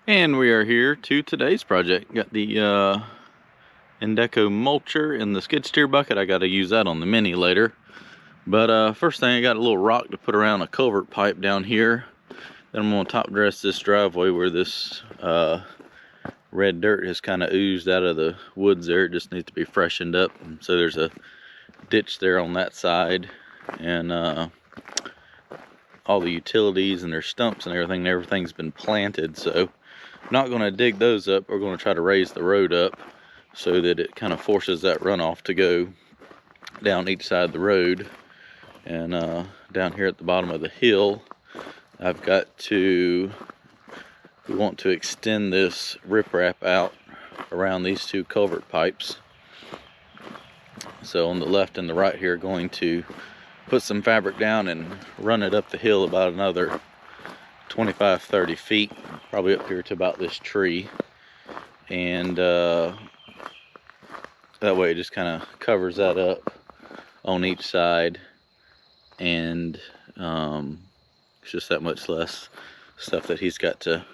And we are here to today's project. Got the Indeco mulcher in the skid steer bucket. I got to use that on the Mini later. But first thing, I got a little rock to put around a culvert pipe down here. Then I'm going to top dress this driveway where this red dirt has kind of oozed out of the woods there. It just needs to be freshened up. So there's a ditch there on that side. And all the utilities and their stumps and everything's been planted. So I'm not going to dig those up. We're going to try to raise the road up so that it kind of forces that runoff to go down each side of the road. And down here at the bottom of the hill, we want to extend this riprap out around these two culvert pipes. So on the left and the right here, going to put some fabric down and run it up the hill about another 25-30 feet, probably up here to about this tree. And that way it just kind of covers that up on each side, and it's just that much less stuff that he's got to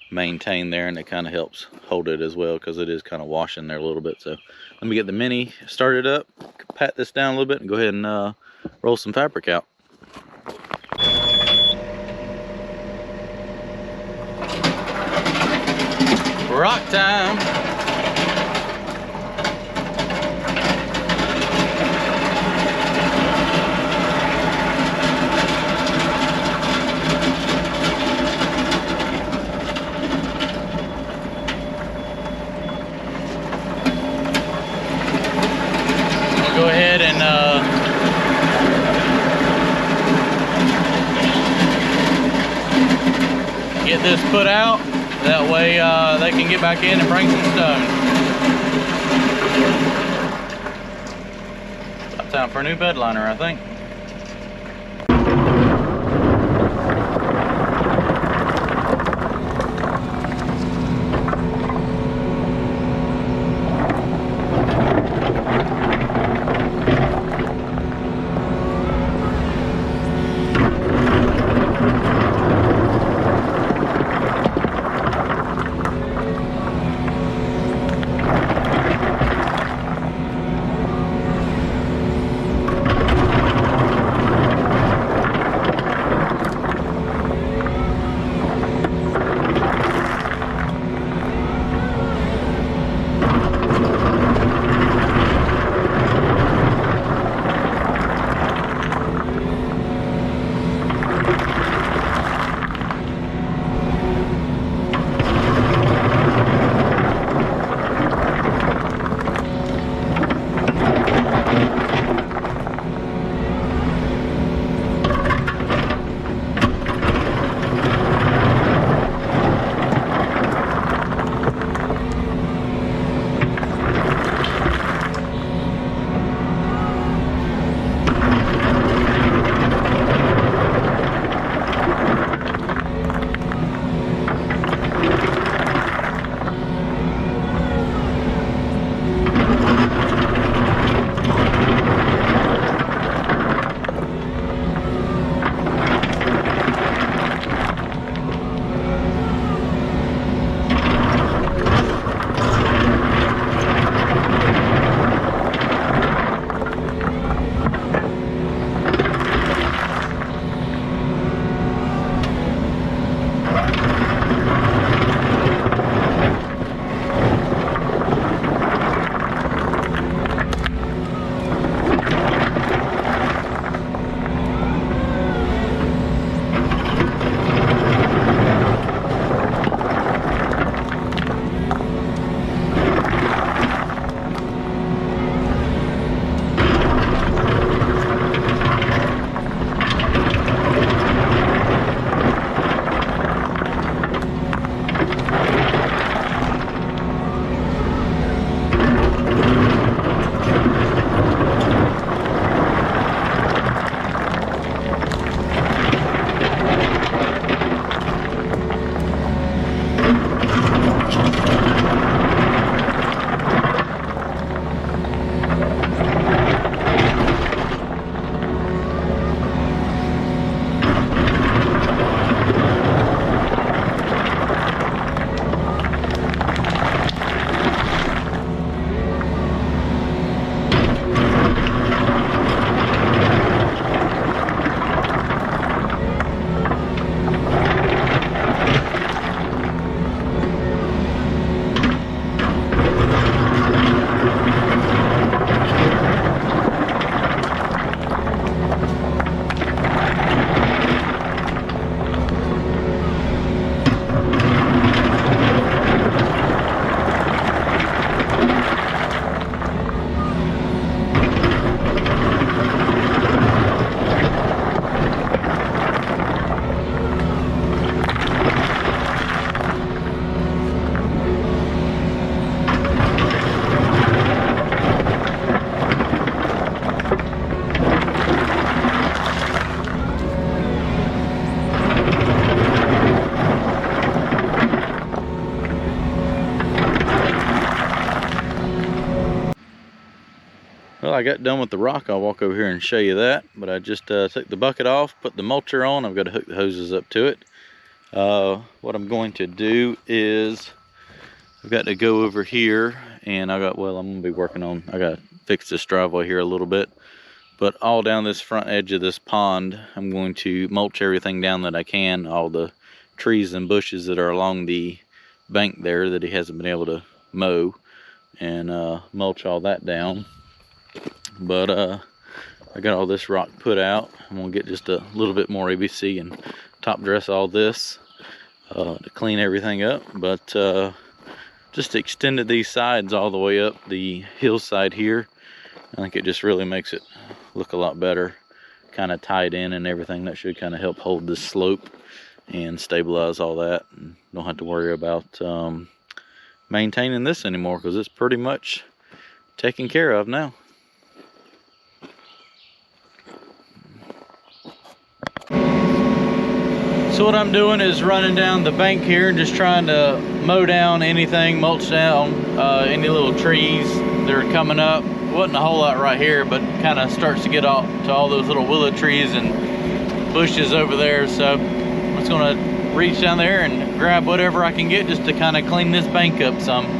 maintain there, and it kind of helps hold it as well because it is kind of washing there a little bit. So let me get the Mini started up, pat this down a little bit, and go ahead and roll some fabric out. Rock time. Go ahead and get this put out. That way they can get back in and bring some stone. About time for a new bed liner, I think. I got done with the rock, I'll walk over here and show you that. But I just took the bucket off, put the mulcher on. I've got to hook the hoses up to it. What I'm going to do is I've got to go over here, and I'm gonna be working on, I got to fix this driveway here a little bit. But all down this front edge of this pond, I'm going to mulch everything down that I can, all the trees and bushes that are along the bank there that he hasn't been able to mow, and mulch all that down. But I got all this rock put out. I'm gonna get just a little bit more ABC and top dress all this to clean everything up. But just extended these sides all the way up the hillside here. I think it just really makes it look a lot better, kind of tied in and everything. That should kind of help hold this slope and stabilize all that, and don't have to worry about maintaining this anymore, because it's pretty much taken care of now. So what I'm doing is running down the bank here and just trying to mow down anything, mulch down any little trees that are coming up. Wasn't a whole lot right here, but kind of starts to get out to all those little willow trees and bushes over there. So I'm just gonna reach down there and grab whatever I can get just to kind of clean this bank up some.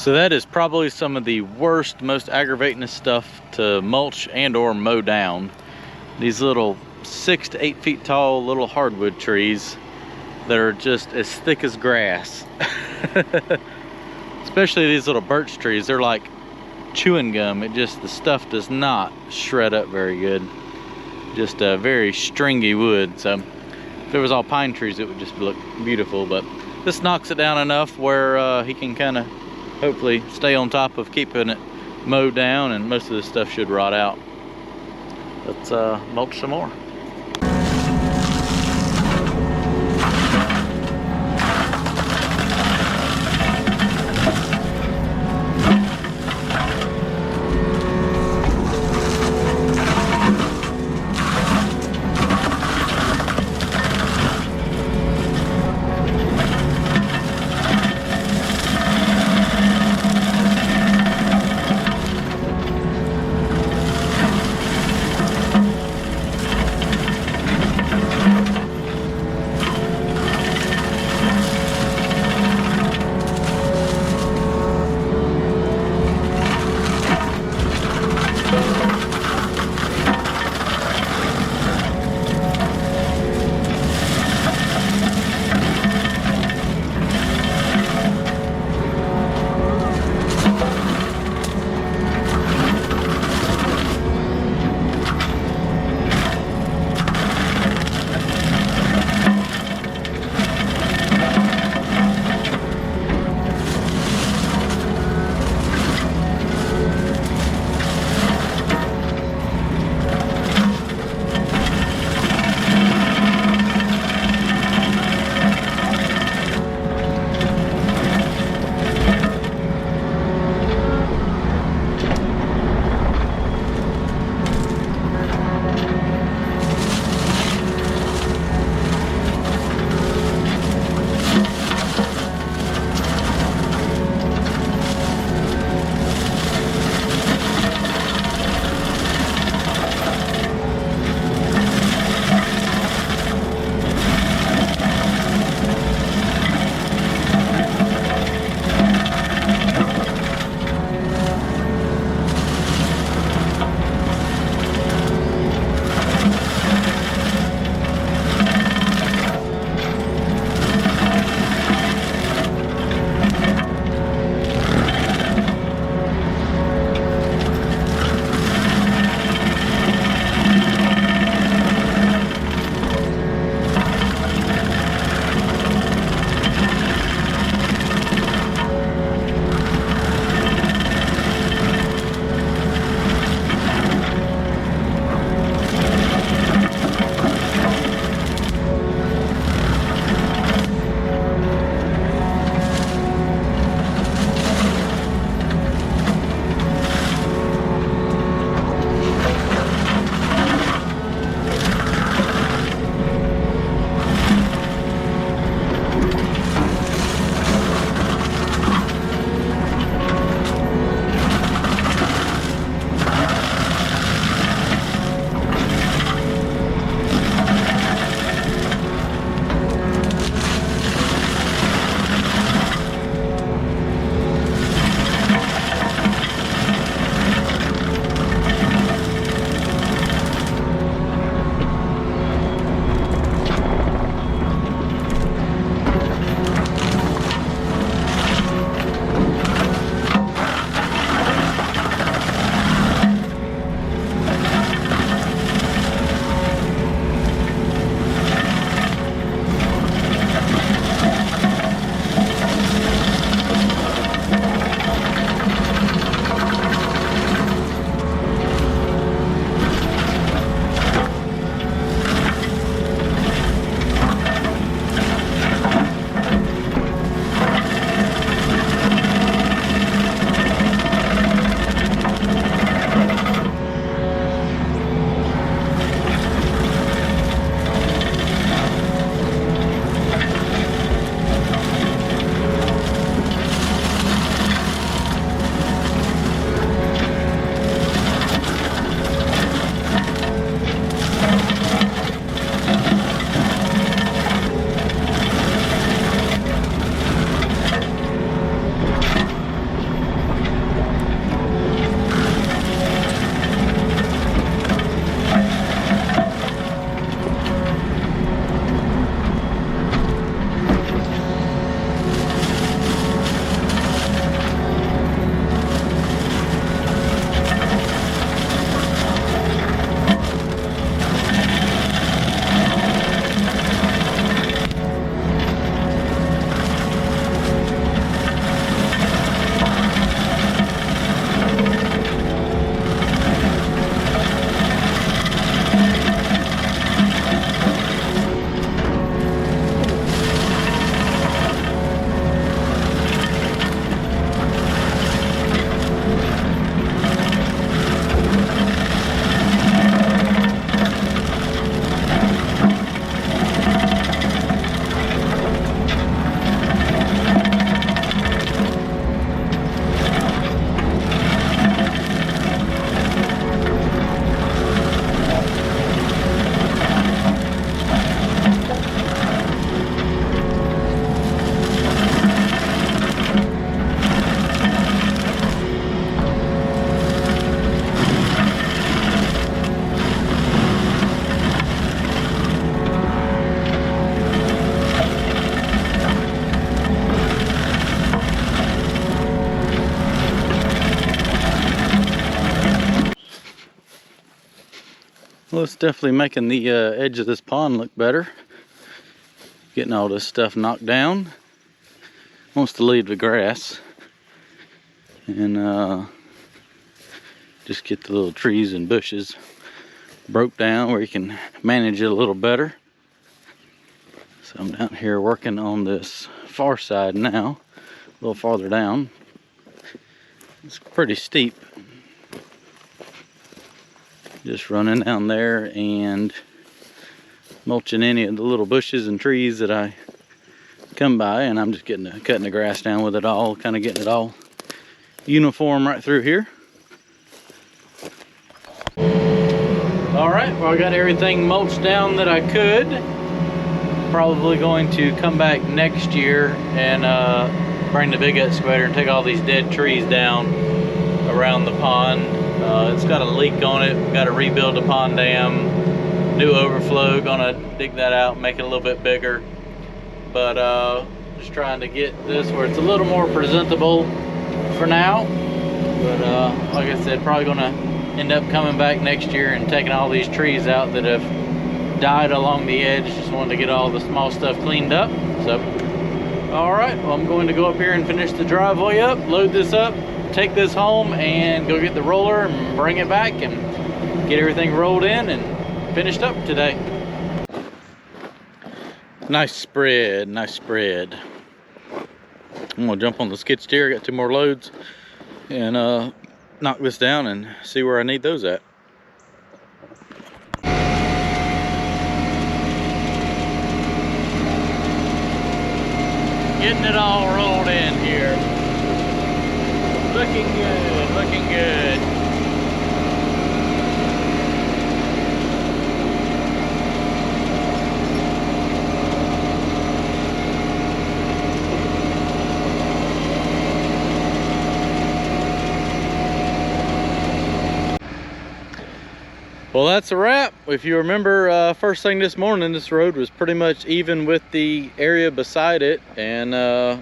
So that is probably some of the worst, most aggravating stuff to mulch and or mow down. These little 6 to 8 feet tall little hardwood trees that are just as thick as grass. Especially these little birch trees, they're like chewing gum. The stuff does not shred up very good. Just a very stringy wood. So if it was all pine trees, it would just look beautiful, but this knocks it down enough where he can kind of hopefully stay on top of keeping it mowed down, and most of this stuff should rot out. Let's mulch some more. Well, it's definitely making the edge of this pond look better. Getting all this stuff knocked down. Wants to leave the grass. And just get the little trees and bushes broke down where you can manage it a little better. So I'm down here working on this far side now, a little farther down. It's pretty steep. Just running down there and mulching any of the little bushes and trees that I come by, and I'm just cutting the grass down with it all, kind of getting it all uniform right through here. All right, well, I got everything mulched down that I could. Probably going to come back next year and bring the big excavator and take all these dead trees down around the pond. It's got a leak on it. Got to rebuild the pond dam. New overflow. Gonna dig that out, make it a little bit bigger. But just trying to get this where it's a little more presentable for now. But like I said, probably gonna end up coming back next year and taking all these trees out that have died along the edge. Just wanted to get all the small stuff cleaned up. So, all right, well, I'm going to go up here and finish the driveway up, load this up, take this home, and go get the roller and bring it back and get everything rolled in and finished up today. Nice spread, nice spread. I'm gonna jump on the skid steer. I got 2 more loads and knock this down and see where I need those at. Getting it all rolled in here. Looking good, looking good. Well, that's a wrap. If you remember, first thing this morning, this road was pretty much even with the area beside it, and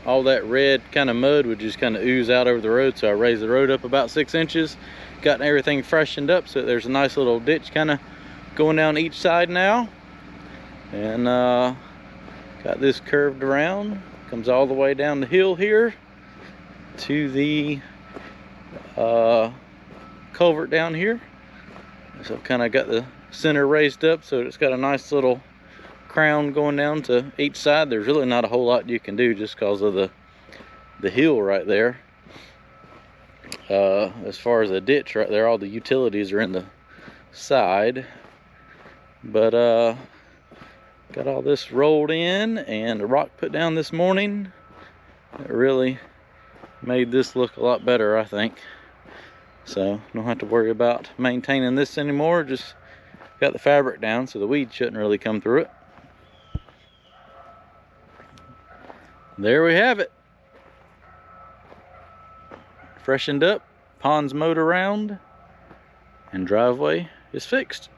all that red kind of mud would just kind of ooze out over the road. So I raised the road up about 6 inches, gotten everything freshened up, so there's a nice little ditch kind of going down each side now. And got this curved around, comes all the way down the hill here to the culvert down here. So I've kind of got the center raised up so it's got a nice little crown going down to each side. There's really not a whole lot you can do just because of the hill right there. As far as the ditch right there, all the utilities are in the side. But got all this rolled in and the rock put down this morning. It really made this look a lot better, I think. So don't have to worry about maintaining this anymore. Just got the fabric down so the weeds shouldn't really come through it. There we have it. Freshened up, ponds mowed around, and driveway is fixed.